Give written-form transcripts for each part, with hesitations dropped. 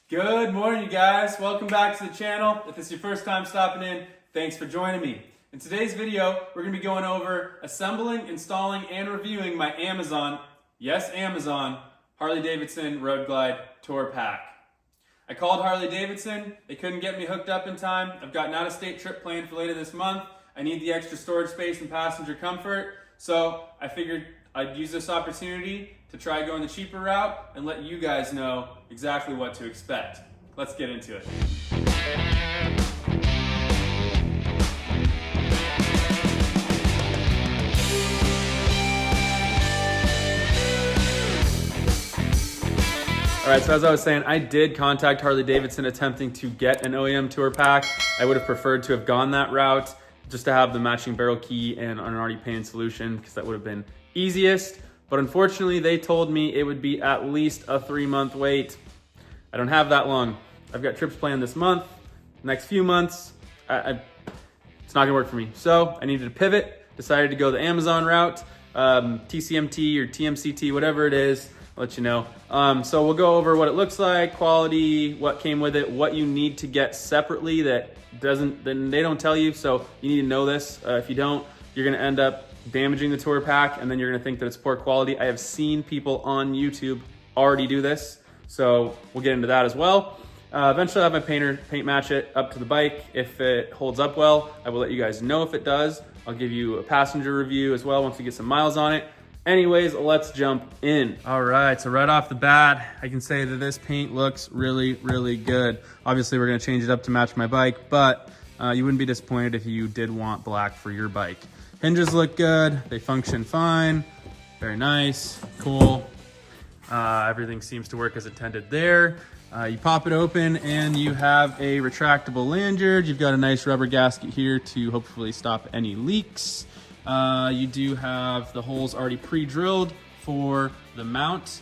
Good morning, you guys. Welcome back to the channel. If this is your first time stopping in, thanks for joining me. In today's video, we're going to be going over assembling, installing, and reviewing my Amazon, yes Amazon, Harley Davidson Road Glide Tour Pack. I called Harley Davidson. They couldn't get me hooked up in time. I've got an out-of-state trip planned for later this month. I need the extra storage space and passenger comfort, so I figured I'd use this opportunity to try going the cheaper route and let you guys know exactly what to expect. Let's get into it. All right, so as I was saying, I did contact Harley Davidson attempting to get an OEM tour pack. I would have preferred to have gone that route just to have the matching barrel key and an already painted solution because that would have been easiest. But unfortunately, they told me it would be at least a 3-month wait. I don't have that long. I've got trips planned this month, next few months. It's not gonna work for me. So I needed to pivot, decided to go the Amazon route, TCMT or TMCT, whatever it is, I'll let you know. So we'll go over what it looks like, quality, what came with it, what you need to get separately that then they don't tell you. So you need to know this. If you don't, you're gonna end up damaging the tour pack, and then you're gonna think that it's poor quality. I have seen people on YouTube already do this, so we'll get into that as well. Eventually I'll have my painter paint match it up to the bike. If it holds up well, I will let you guys know if it does. I'll give you a passenger review as well once we get some miles on it. Anyways, let's jump in. All right, so right off the bat, I can say that this paint looks really, really good. Obviously we're gonna change it up to match my bike, but you wouldn't be disappointed if you did want black for your bike. Hinges look good, they function fine, very nice, cool. Everything seems to work as intended there. You pop it open and you have a retractable lanyard. You've got a nice rubber gasket here to hopefully stop any leaks. You do have the holes already pre-drilled for the mount,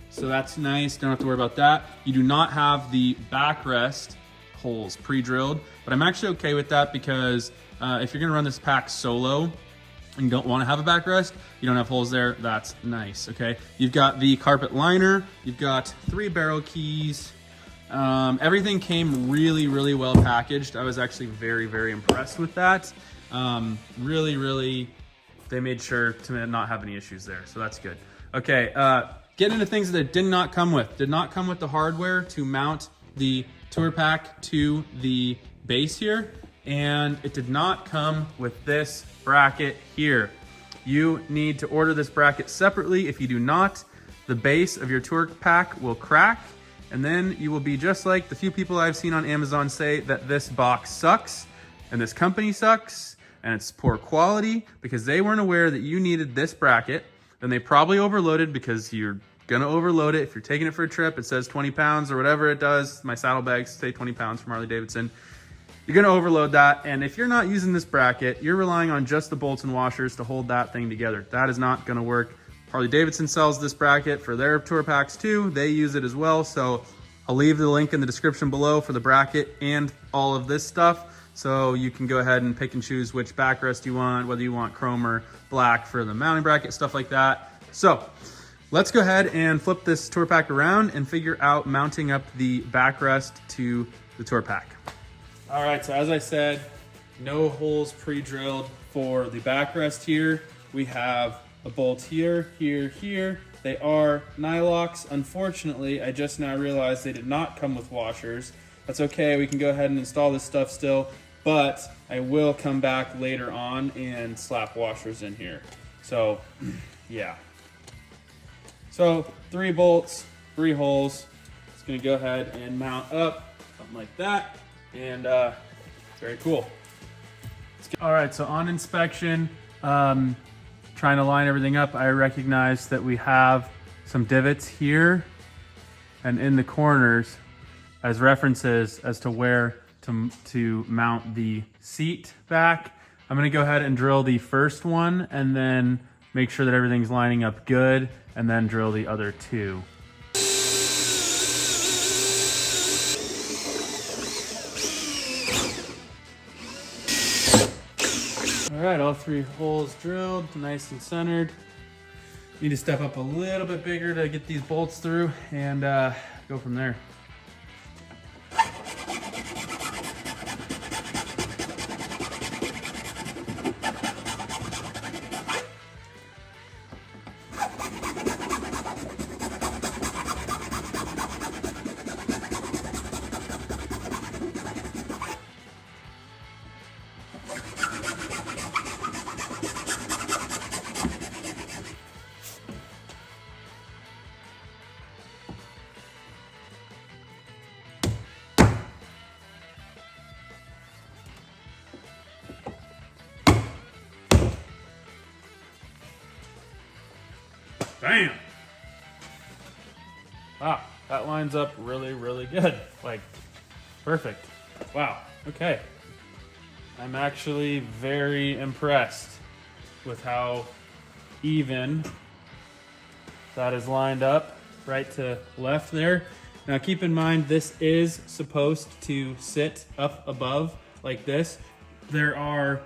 so that's nice, don't have to worry about that. You do not have the backrest holes pre-drilled, but I'm actually okay with that because if you're gonna run this pack solo and you don't wanna have a backrest, you don't have holes there, that's nice, okay? You've got the carpet liner, you've got 3 barrel keys. Everything came really, really well packaged. I was actually very, very impressed with that. Really, they made sure to not have any issues there, so that's good. Okay, getting into things that it did not come with. Did not come with the hardware to mount the tour pack to the base here, and it did not come with this bracket here. You need to order this bracket separately. If you do not, the base of your tour pack will crack, and then you will be just like the few people I've seen on Amazon say that this box sucks, and this company sucks, and it's poor quality because they weren't aware that you needed this bracket. Then they probably overloaded because you're gonna overload it. If you're taking it for a trip, it says 20 pounds or whatever it does. My saddlebags say 20 pounds from Harley Davidson. You're gonna overload that, and if you're not using this bracket, you're relying on just the bolts and washers to hold that thing together. That is not gonna work. Harley Davidson sells this bracket for their tour packs too. They use it as well, so I'll leave the link in the description below for the bracket and all of this stuff, so you can go ahead and pick and choose which backrest you want, whether you want chrome or black for the mounting bracket, stuff like that. So let's go ahead and flip this tour pack around and figure out mounting up the backrest to the tour pack. All right, so as I said, no holes pre-drilled for the backrest here. We have a bolt here, here. They are nylocks. Unfortunately, I just now realized they did not come with washers. That's okay, we can go ahead and install this stuff still, but I will come back later on and slap washers in here. So, yeah. So 3 bolts, 3 holes. It's gonna go ahead and mount up, something like that. And very cool. All right, so on inspection, trying to line everything up, I recognize that we have some divots here and in the corners as references as to where to mount the seat back. I'm gonna go ahead and drill the first one and then make sure that everything's lining up good, and then drill the other 2. All right, all 3 holes drilled, nice and centered. Need to step up a little bit bigger to get these bolts through and go from there. Bam! Wow, that lines up really, really good. Like, perfect. Wow, okay. I'm actually very impressed with how even that is lined up right to left there. Now keep in mind, this is supposed to sit up above like this. There are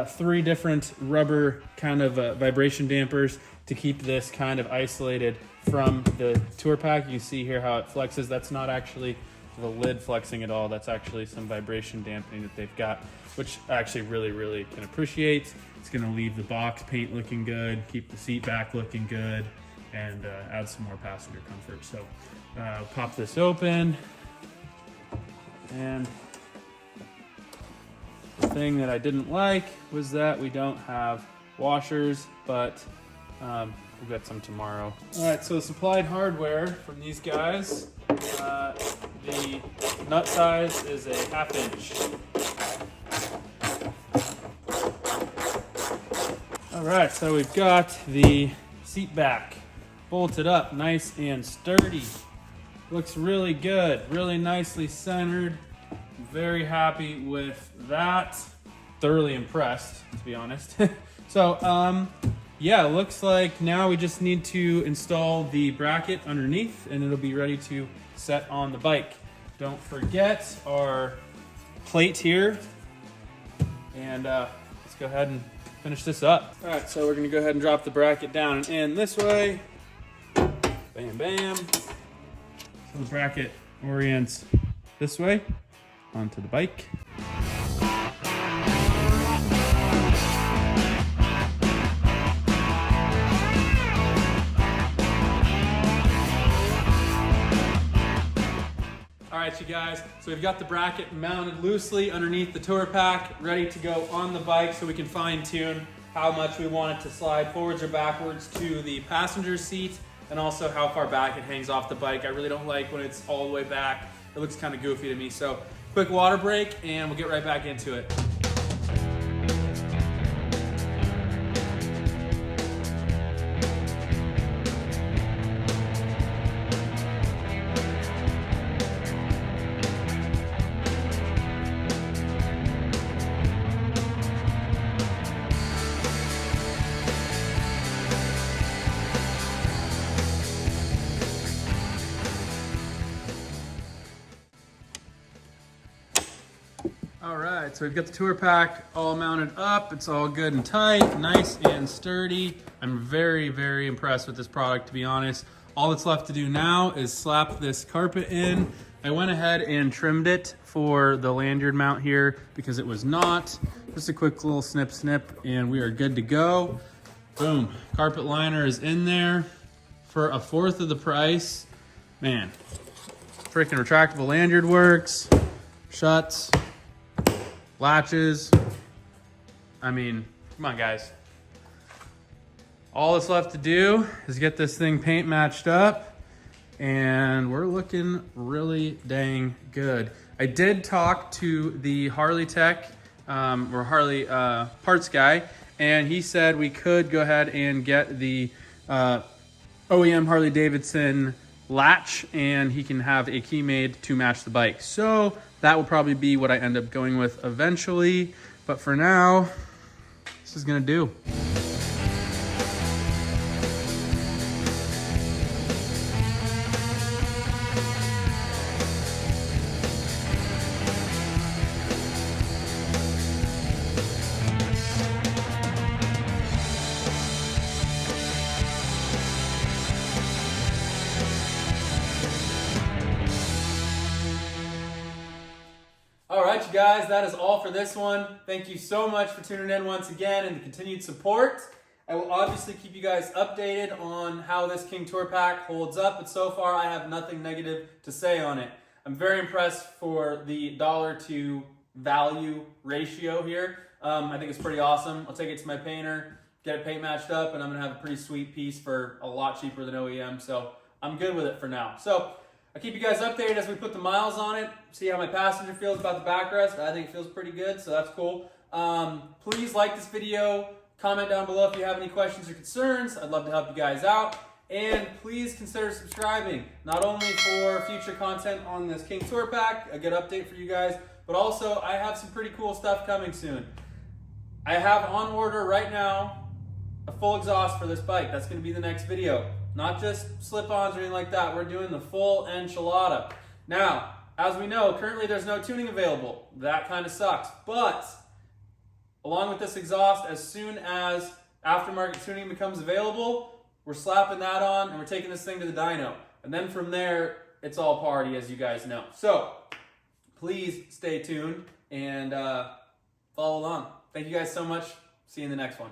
3 different rubber kind of vibration dampers to keep this kind of isolated from the tour pack. You see here how it flexes. That's not actually the lid flexing at all. That's actually some vibration dampening that they've got, which I actually really, really can appreciate. It's gonna leave the box paint looking good, keep the seat back looking good, and add some more passenger comfort. So pop this open, and the thing that I didn't like was that we don't have washers, but we'll get some tomorrow. All right, so supplied hardware from these guys. The nut size is a 1/2 inch. All right, so we've got the seat back bolted up nice and sturdy. Looks really good, really nicely centered. Very happy with that. Thoroughly impressed, to be honest. So, yeah, looks like now we just need to install the bracket underneath and it'll be ready to set on the bike. Don't forget our plate here. And let's go ahead and finish this up. All right, so we're gonna go ahead and drop the bracket down and in this way. Bam, bam. So the bracket orients this way onto the bike. All right, you guys, so we've got the bracket mounted loosely underneath the tour pack, ready to go on the bike so we can fine tune how much we want it to slide forwards or backwards to the passenger seat, and also how far back it hangs off the bike. I really don't like when it's all the way back. It looks kind of goofy to me. So quick water break and we'll get right back into it. All right, so we've got the tour pack all mounted up. It's all good and tight, nice and sturdy. I'm very, very impressed with this product, to be honest. All that's left to do now is slap this carpet in. I went ahead and trimmed it for the lanyard mount here because it was not. Just a quick little snip, and we are good to go. Boom, carpet liner is in there for 1/4 of the price. Man, freaking retractable lanyard works, shuts, latches. I mean, come on guys. All that's left to do is get this thing paint matched up and we're looking really dang good. I did talk to the Harley tech, or Harley parts guy, and he said we could go ahead and get the OEM Harley Davidson latch and he can have a key made to match the bike. So that will probably be what I end up going with eventually. But for now, this is gonna do. All right, you guys, that is all for this one. Thank you so much for tuning in once again and the continued support. I will obviously keep you guys updated on how this King Tour Pack holds up, but so far I have nothing negative to say on it. I'm very impressed for the dollar to value ratio here. I think it's pretty awesome. I'll take it to my painter, get it paint matched up, and I'm gonna have a pretty sweet piece for a lot cheaper than OEM, so I'm good with it for now. So I'll keep you guys updated as we put the miles on it, see how my passenger feels about the backrest. I think it feels pretty good, so that's cool. Please like this video, comment down below if you have any questions or concerns. I'd love to help you guys out. And please consider subscribing, not only for future content on this King Tour Pack, a good update for you guys, but also I have some pretty cool stuff coming soon. I have on order right now a full exhaust for this bike. That's going to be the next video. Not just slip-ons or anything like that. We're doing the full enchilada. Now, as we know, currently there's no tuning available. That kind of sucks. But along with this exhaust, as soon as aftermarket tuning becomes available, we're slapping that on and we're taking this thing to the dyno. And then from there, it's all party, as you guys know. So please stay tuned and follow along. Thank you guys so much. See you in the next one.